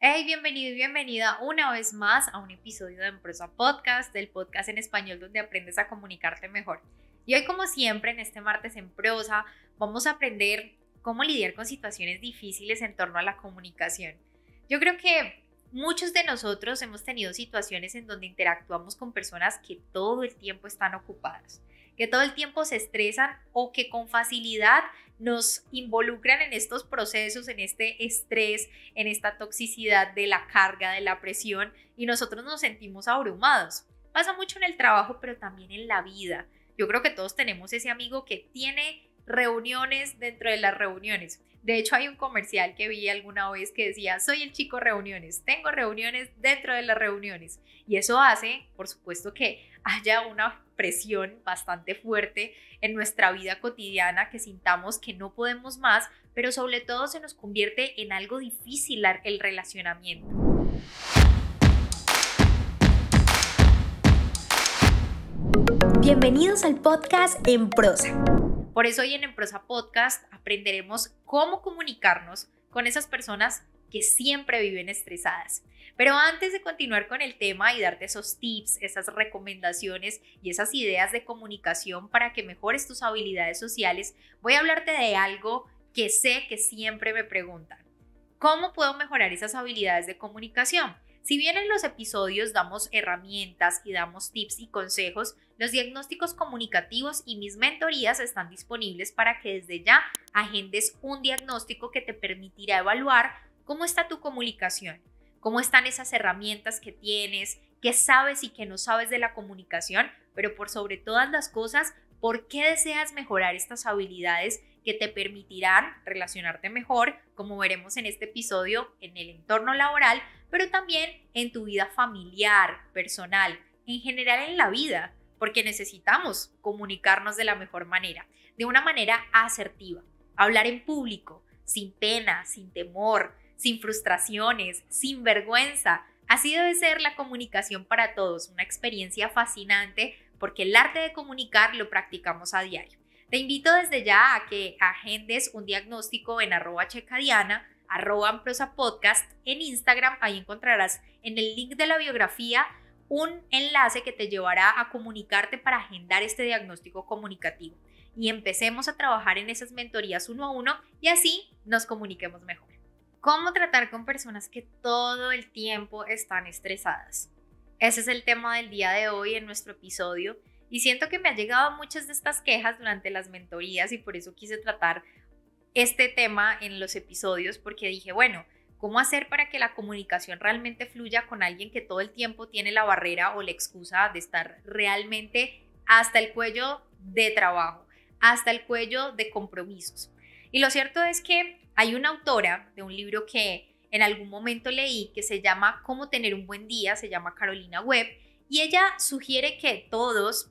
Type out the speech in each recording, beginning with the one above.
Hey, bienvenido y bienvenida una vez más a un episodio de Emprosa Podcast, del podcast en español donde aprendes a comunicarte mejor. Y hoy, como siempre, en este martes en prosa, vamos a aprender cómo lidiar con situaciones difíciles en torno a la comunicación. Yo creo que muchos de nosotros hemos tenido situaciones en donde interactuamos con personas que todo el tiempo están ocupadas, que todo el tiempo se estresan o que con facilidad nos involucran en estos procesos, en este estrés, en esta toxicidad de la carga, de la presión, y nosotros nos sentimos abrumados. Pasa mucho en el trabajo, pero también en la vida. Yo creo que todos tenemos ese amigo que tiene reuniones dentro de las reuniones. De hecho, hay un comercial que vi alguna vez que decía: soy el chico reuniones, tengo reuniones dentro de las reuniones. Y eso hace, por supuesto, que haya una presión bastante fuerte en nuestra vida cotidiana, que sintamos que no podemos más, pero sobre todo se nos convierte en algo difícil el relacionamiento. Bienvenidos al podcast En Prosa. Por eso hoy en Prosa Podcast aprenderemos cómo comunicarnos con esas personas que siempre viven estresadas. Pero antes de continuar con el tema y darte esos tips, esas recomendaciones y esas ideas de comunicación para que mejores tus habilidades sociales, voy a hablarte de algo que sé que siempre me preguntan. ¿Cómo puedo mejorar esas habilidades de comunicación? Si bien en los episodios damos herramientas y damos tips y consejos, los diagnósticos comunicativos y mis mentorías están disponibles para que desde ya agendes un diagnóstico que te permitirá evaluar cómo está tu comunicación, cómo están esas herramientas que tienes, qué sabes y qué no sabes de la comunicación, pero por sobre todas las cosas, ¿por qué deseas mejorar estas habilidades que te permitirán relacionarte mejor, como veremos en este episodio, en el entorno laboral, pero también en tu vida familiar, personal, en general en la vida, porque necesitamos comunicarnos de la mejor manera, de una manera asertiva, hablar en público, sin pena, sin temor, sin frustraciones, sin vergüenza. Así debe ser la comunicación para todos, una experiencia fascinante porque el arte de comunicar lo practicamos a diario. Te invito desde ya a que agendes un diagnóstico en @checadiana, @prosapodcast en Instagram. Ahí encontrarás en el link de la biografía un enlace que te llevará a comunicarte para agendar este diagnóstico comunicativo. Y empecemos a trabajar en esas mentorías 1 a 1 y así nos comuniquemos mejor. ¿Cómo tratar con personas que todo el tiempo están estresadas? Ese es el tema del día de hoy en nuestro episodio. Y siento que me han llegado muchas de estas quejas durante las mentorías y por eso quise tratar este tema en los episodios, porque dije, bueno, ¿cómo hacer para que la comunicación realmente fluya con alguien que todo el tiempo tiene la barrera o la excusa de estar realmente hasta el cuello de trabajo, hasta el cuello de compromisos? Y lo cierto es que hay una autora de un libro que en algún momento leí que se llama Cómo tener un buen día, se llama Carolina Webb, y ella sugiere que todos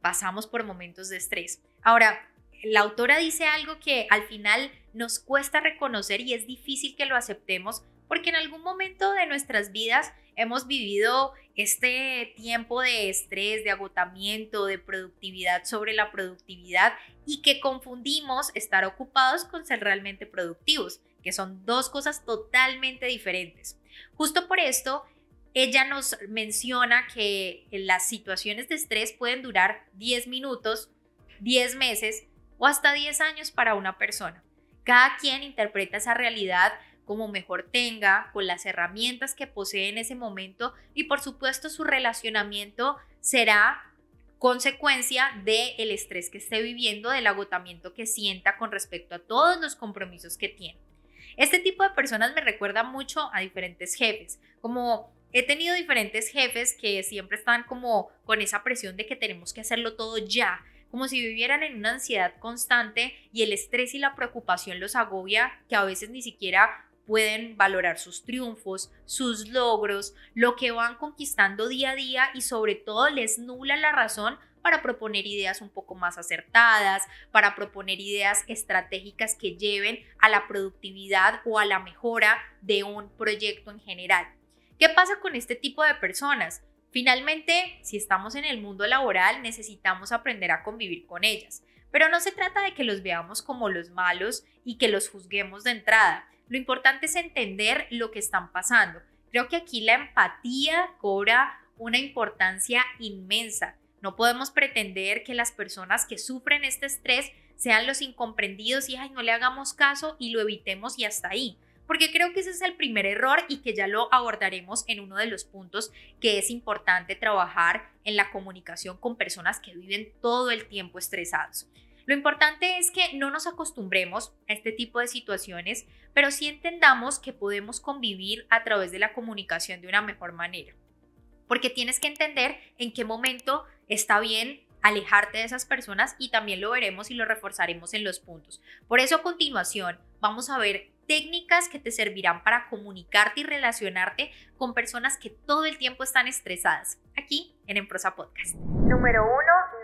pasamos por momentos de estrés. Ahora, la autora dice algo que al final nos cuesta reconocer y es difícil que lo aceptemos porque en algún momento de nuestras vidas hemos vivido este tiempo de estrés, de agotamiento, de productividad sobre la productividad y que confundimos estar ocupados con ser realmente productivos, que son dos cosas totalmente diferentes. Justo por esto, ella nos menciona que las situaciones de estrés pueden durar 10 minutos, 10 meses o hasta 10 años para una persona. Cada quien interpreta esa realidad como mejor tenga, con las herramientas que posee en ese momento y por supuesto su relacionamiento será consecuencia del estrés que esté viviendo, del agotamiento que sienta con respecto a todos los compromisos que tiene. Este tipo de personas me recuerda mucho a diferentes jefes, como he tenido diferentes jefes que siempre están como con esa presión de que tenemos que hacerlo todo ya, como si vivieran en una ansiedad constante y el estrés y la preocupación los agobia, que a veces ni siquiera pueden valorar sus triunfos, sus logros, lo que van conquistando día a día y sobre todo les nubla la razón para proponer ideas un poco más acertadas, para proponer ideas estratégicas que lleven a la productividad o a la mejora de un proyecto en general. ¿Qué pasa con este tipo de personas? Finalmente, si estamos en el mundo laboral, necesitamos aprender a convivir con ellas. Pero no se trata de que los veamos como los malos y que los juzguemos de entrada. Lo importante es entender lo que están pasando. Creo que aquí la empatía cobra una importancia inmensa. No podemos pretender que las personas que sufren este estrés sean los incomprendidos y ay, no le hagamos caso y lo evitemos y hasta ahí. Porque creo que ese es el primer error y que ya lo abordaremos en uno de los puntos que es importante trabajar en la comunicación con personas que viven todo el tiempo estresados. Lo importante es que no nos acostumbremos a este tipo de situaciones, pero sí entendamos que podemos convivir a través de la comunicación de una mejor manera. Porque tienes que entender en qué momento está bien alejarte de esas personas y también lo veremos y lo reforzaremos en los puntos. Por eso a continuación vamos a ver técnicas que te servirán para comunicarte y relacionarte con personas que todo el tiempo están estresadas, aquí en Prosa Podcast. Número 1,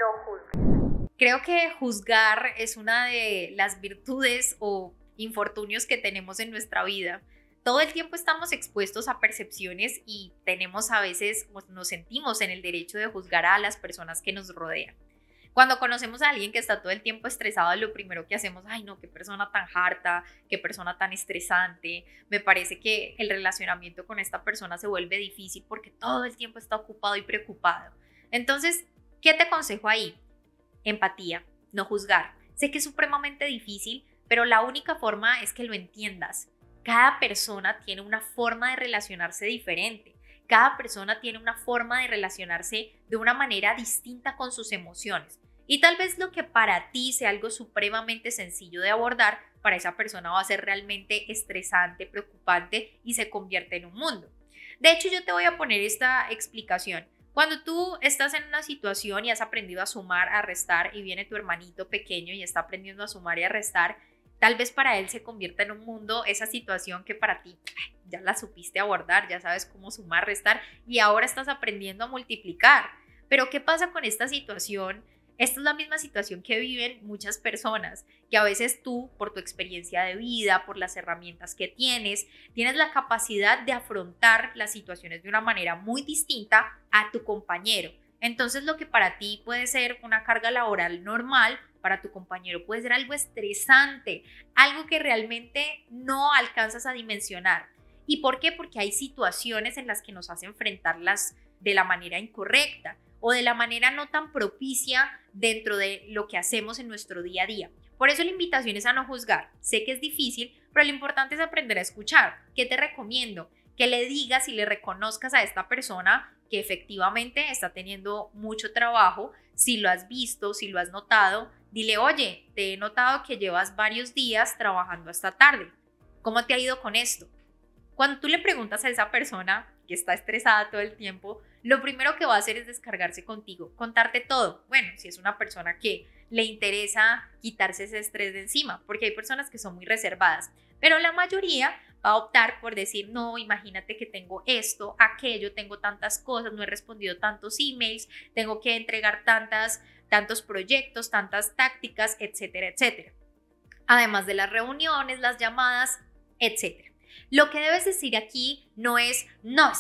no juzgues. Creo que juzgar es una de las virtudes o infortunios que tenemos en nuestra vida. Todo el tiempo estamos expuestos a percepciones y tenemos a veces, nos sentimos en el derecho de juzgar a las personas que nos rodean. Cuando conocemos a alguien que está todo el tiempo estresado, lo primero que hacemos, ay no, qué persona tan harta, qué persona tan estresante. Me parece que el relacionamiento con esta persona se vuelve difícil porque todo el tiempo está ocupado y preocupado. Entonces, ¿qué te aconsejo ahí? Empatía, no juzgar. Sé que es supremamente difícil, pero la única forma es que lo entiendas. Cada persona tiene una forma de relacionarse diferente. Cada persona tiene una forma de relacionarse de una manera distinta con sus emociones. Y tal vez lo que para ti sea algo supremamente sencillo de abordar, para esa persona va a ser realmente estresante, preocupante y se convierte en un mundo. De hecho, yo te voy a poner esta explicación. Cuando tú estás en una situación y has aprendido a sumar, a restar y viene tu hermanito pequeño y está aprendiendo a sumar y a restar, tal vez para él se convierta en un mundo esa situación que para ti ya la supiste abordar, ya sabes cómo sumar, restar y ahora estás aprendiendo a multiplicar. Pero ¿qué pasa con esta situación? Esta es la misma situación que viven muchas personas, que a veces tú, por tu experiencia de vida, por las herramientas que tienes la capacidad de afrontar las situaciones de una manera muy distinta a tu compañero. Entonces lo que para ti puede ser una carga laboral normal, para tu compañero puede ser algo estresante, algo que realmente no alcanzas a dimensionar. ¿Y por qué? Porque hay situaciones en las que nos hacen enfrentarlas de la manera incorrecta o de la manera no tan propicia dentro de lo que hacemos en nuestro día a día. Por eso la invitación es a no juzgar. Sé que es difícil, pero lo importante es aprender a escuchar. ¿Qué te recomiendo? Que le digas y le reconozcas a esta persona que efectivamente está teniendo mucho trabajo. Si lo has visto, si lo has notado, dile, oye, te he notado que llevas varios días trabajando hasta tarde. ¿Cómo te ha ido con esto? Cuando tú le preguntas a esa persona que está estresada todo el tiempo, lo primero que va a hacer es descargarse contigo, contarte todo. Bueno, si es una persona que le interesa quitarse ese estrés de encima, porque hay personas que son muy reservadas, pero la mayoría va a optar por decir, no, imagínate que tengo esto, aquello, tengo tantas cosas, no he respondido tantos emails, tengo que entregar tantos proyectos, tantas tácticas, etcétera, etcétera. Además de las reuniones, las llamadas, etcétera. Lo que debes decir aquí no es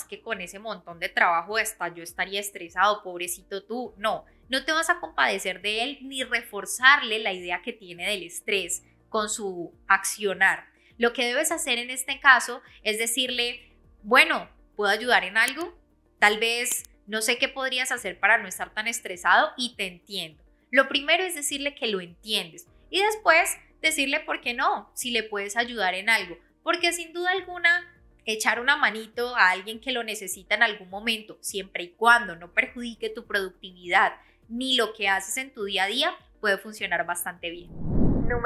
que con ese montón de trabajo yo estaría estresado, pobrecito tú. No te vas a compadecer de él ni reforzarle la idea que tiene del estrés con su accionar. Lo que debes hacer en este caso es decirle, bueno, ¿puedo ayudar en algo? Tal vez no sé qué podrías hacer para no estar tan estresado y te entiendo. Lo primero es decirle que lo entiendes y después decirle por qué no, si le puedes ayudar en algo. Porque sin duda alguna, echar una manito a alguien que lo necesita en algún momento, siempre y cuando no perjudique tu productividad ni lo que haces en tu día a día, puede funcionar bastante bien. Número 2,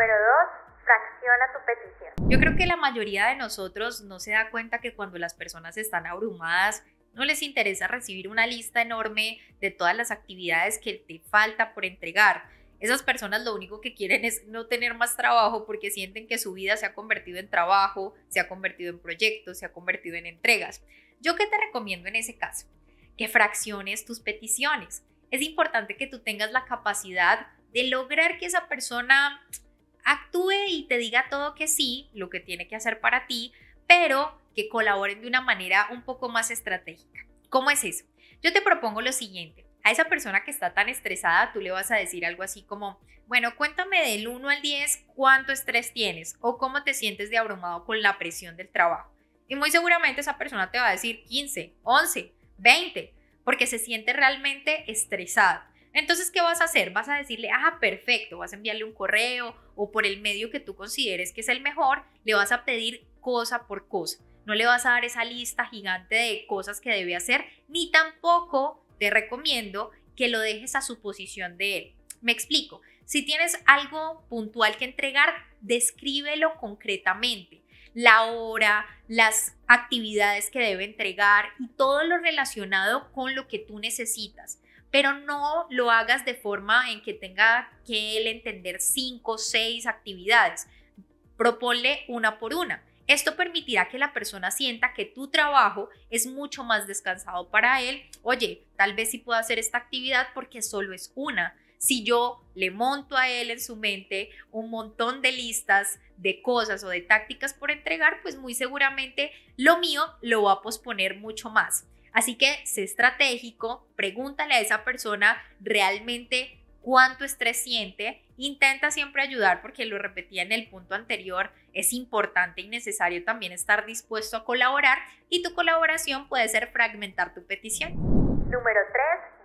fracciona tu petición. Yo creo que la mayoría de nosotros no se da cuenta que cuando las personas están abrumadas, no les interesa recibir una lista enorme de todas las actividades que te falta por entregar. Esas personas lo único que quieren es no tener más trabajo porque sienten que su vida se ha convertido en trabajo, se ha convertido en proyectos, se ha convertido en entregas. ¿Yo qué te recomiendo en ese caso? Que fracciones tus peticiones. Es importante que tú tengas la capacidad de lograr que esa persona actúe y te diga todo que sí, lo que tiene que hacer para ti, pero que colaboren de una manera un poco más estratégica. ¿Cómo es eso? Yo te propongo lo siguiente. A esa persona que está tan estresada, tú le vas a decir algo así como, bueno, cuéntame del 1 al 10 cuánto estrés tienes o cómo te sientes de abrumado con la presión del trabajo. Y muy seguramente esa persona te va a decir 15, 11, 20, porque se siente realmente estresada. Entonces, ¿qué vas a hacer? Vas a decirle, perfecto, vas a enviarle un correo o por el medio que tú consideres que es el mejor, le vas a pedir cosa por cosa. No le vas a dar esa lista gigante de cosas que debe hacer, ni tampoco te recomiendo que lo dejes a suposición de él. Me explico. Si tienes algo puntual que entregar, descríbelo concretamente. La hora, las actividades que debe entregar y todo lo relacionado con lo que tú necesitas. Pero no lo hagas de forma en que tenga que él entender 5 o 6 actividades. Proponle una por una. Esto permitirá que la persona sienta que tu trabajo es mucho más descansado para él. Oye, tal vez sí puedo hacer esta actividad porque solo es una. Si yo le monto a él en su mente un montón de listas de cosas o de tácticas por entregar, pues muy seguramente lo mío lo va a posponer mucho más. Así que sé estratégico, pregúntale a esa persona realmente cuánto estrés siente, intenta siempre ayudar porque lo repetía en el punto anterior, es importante y necesario también estar dispuesto a colaborar y tu colaboración puede ser fragmentar tu petición. Número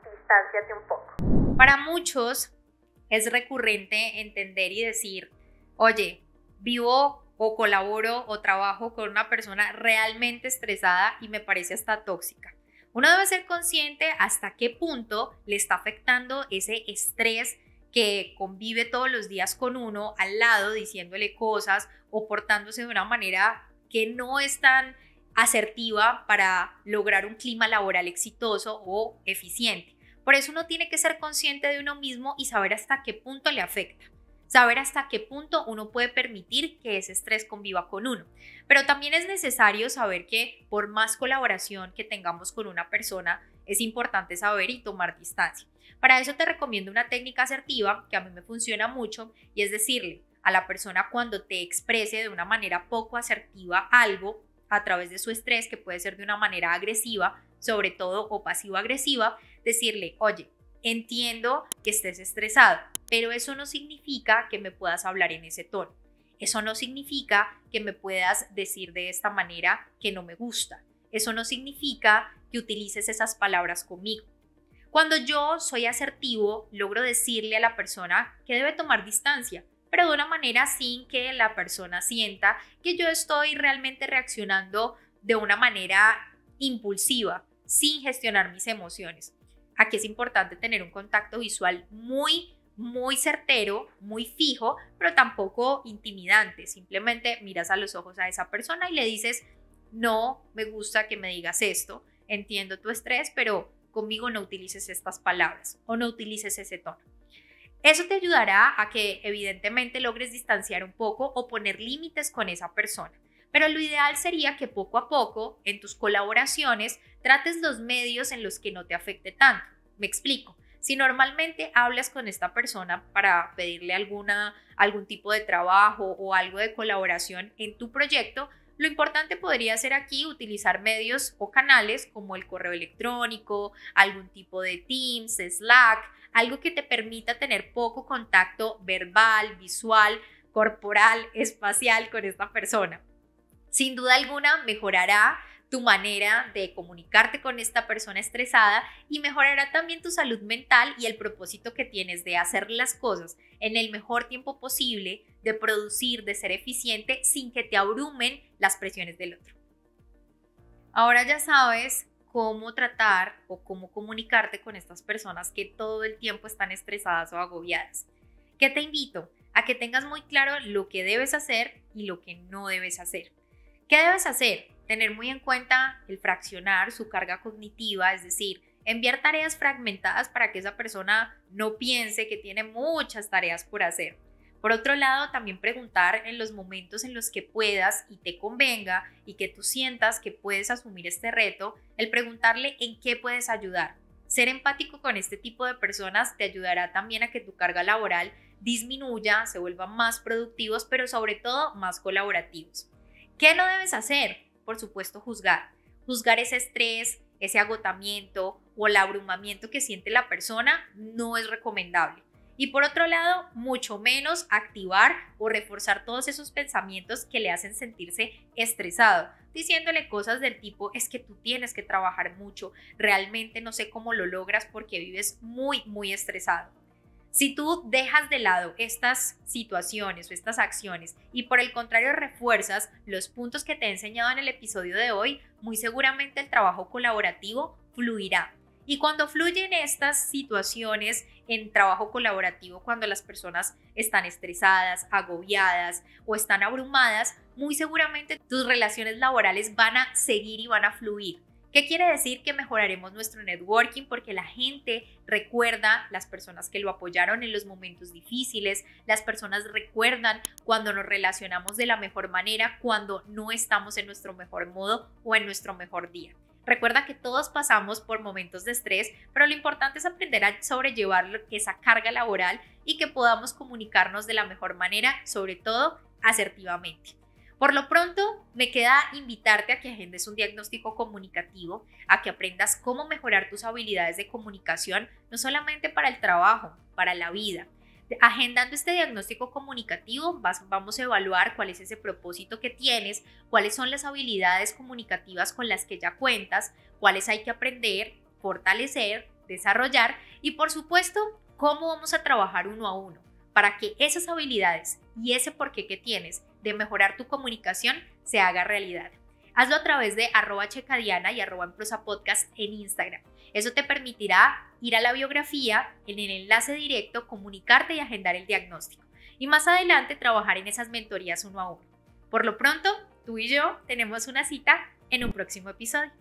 3, distánciate un poco. Para muchos es recurrente entender y decir, oye, vivo o colaboro o trabajo con una persona realmente estresada y me parece hasta tóxica. Uno debe ser consciente hasta qué punto le está afectando ese estrés que convive todos los días con uno al lado, diciéndole cosas o portándose de una manera que no es tan asertiva para lograr un clima laboral exitoso o eficiente. Por eso uno tiene que ser consciente de uno mismo y saber hasta qué punto le afecta. Saber hasta qué punto uno puede permitir que ese estrés conviva con uno. Pero también es necesario saber que por más colaboración que tengamos con una persona, es importante saber y tomar distancia. Para eso te recomiendo una técnica asertiva que a mí me funciona mucho y es decirle a la persona cuando te exprese de una manera poco asertiva algo a través de su estrés, que puede ser de una manera agresiva, sobre todo o pasivo-agresiva, decirle, oye, entiendo que estés estresado, pero eso no significa que me puedas hablar en ese tono. Eso no significa que me puedas decir de esta manera que no me gusta. Eso no significa que utilices esas palabras conmigo. Cuando yo soy asertivo, logro decirle a la persona que debe tomar distancia, pero de una manera sin que la persona sienta que yo estoy realmente reaccionando de una manera impulsiva, sin gestionar mis emociones. Aquí es importante tener un contacto visual muy certero, muy fijo, pero tampoco intimidante. Simplemente miras a los ojos a esa persona y le dices, no me gusta que me digas esto, entiendo tu estrés, pero conmigo no utilices estas palabras o no utilices ese tono. Eso te ayudará a que evidentemente logres distanciar un poco o poner límites con esa persona. Pero lo ideal sería que poco a poco en tus colaboraciones trates los medios en los que no te afecte tanto. Me explico. Si normalmente hablas con esta persona para pedirle algún tipo de trabajo o algo de colaboración en tu proyecto, lo importante podría ser aquí utilizar medios o canales como el correo electrónico, algún tipo de Teams, Slack, algo que te permita tener poco contacto verbal, visual, corporal, espacial con esta persona. Sin duda alguna mejorará tu manera de comunicarte con esta persona estresada y mejorará también tu salud mental y el propósito que tienes de hacer las cosas en el mejor tiempo posible, de producir, de ser eficiente sin que te abrumen las presiones del otro. Ahora ya sabes cómo tratar o cómo comunicarte con estas personas que todo el tiempo están estresadas o agobiadas. ¿Qué te invito? A que tengas muy claro lo que debes hacer y lo que no debes hacer. ¿Qué debes hacer? Tener muy en cuenta el fraccionar su carga cognitiva, es decir, enviar tareas fragmentadas para que esa persona no piense que tiene muchas tareas por hacer. Por otro lado, también preguntar en los momentos en los que puedas y te convenga y que tú sientas que puedes asumir este reto, el preguntarle en qué puedes ayudar. Ser empático con este tipo de personas te ayudará también a que tu carga laboral disminuya, se vuelvan más productivos, pero sobre todo más colaborativos. ¿Qué no debes hacer? Por supuesto, juzgar. Juzgar ese estrés, ese agotamiento o el abrumamiento que siente la persona no es recomendable. Y por otro lado, mucho menos activar o reforzar todos esos pensamientos que le hacen sentirse estresado, diciéndole cosas del tipo: es que tú tienes que trabajar mucho, realmente no sé cómo lo logras porque vives muy estresado. Si tú dejas de lado estas situaciones o estas acciones y por el contrario refuerzas los puntos que te he enseñado en el episodio de hoy, muy seguramente el trabajo colaborativo fluirá. Y cuando fluyen estas situaciones en trabajo colaborativo, cuando las personas están estresadas, agobiadas o están abrumadas, muy seguramente tus relaciones laborales van a seguir y van a fluir. ¿Qué quiere decir? Que mejoraremos nuestro networking porque la gente recuerda las personas que lo apoyaron en los momentos difíciles, las personas recuerdan cuando nos relacionamos de la mejor manera, cuando no estamos en nuestro mejor modo o en nuestro mejor día. Recuerda que todos pasamos por momentos de estrés, pero lo importante es aprender a sobrellevar esa carga laboral y que podamos comunicarnos de la mejor manera, sobre todo asertivamente. Por lo pronto, me queda invitarte a que agendes un diagnóstico comunicativo, a que aprendas cómo mejorar tus habilidades de comunicación, no solamente para el trabajo, para la vida. Agendando este diagnóstico comunicativo, vamos a evaluar cuál es ese propósito que tienes, cuáles son las habilidades comunicativas con las que ya cuentas, cuáles hay que aprender, fortalecer, desarrollar y, por supuesto, cómo vamos a trabajar uno a uno para que esas habilidades y ese porqué que tienes de mejorar tu comunicación se haga realidad. Hazlo a través de @checadiana y @enprosapodcast en Instagram. Eso te permitirá ir a la biografía, en el enlace directo, comunicarte y agendar el diagnóstico. Y más adelante trabajar en esas mentorías uno a uno. Por lo pronto, tú y yo tenemos una cita en un próximo episodio.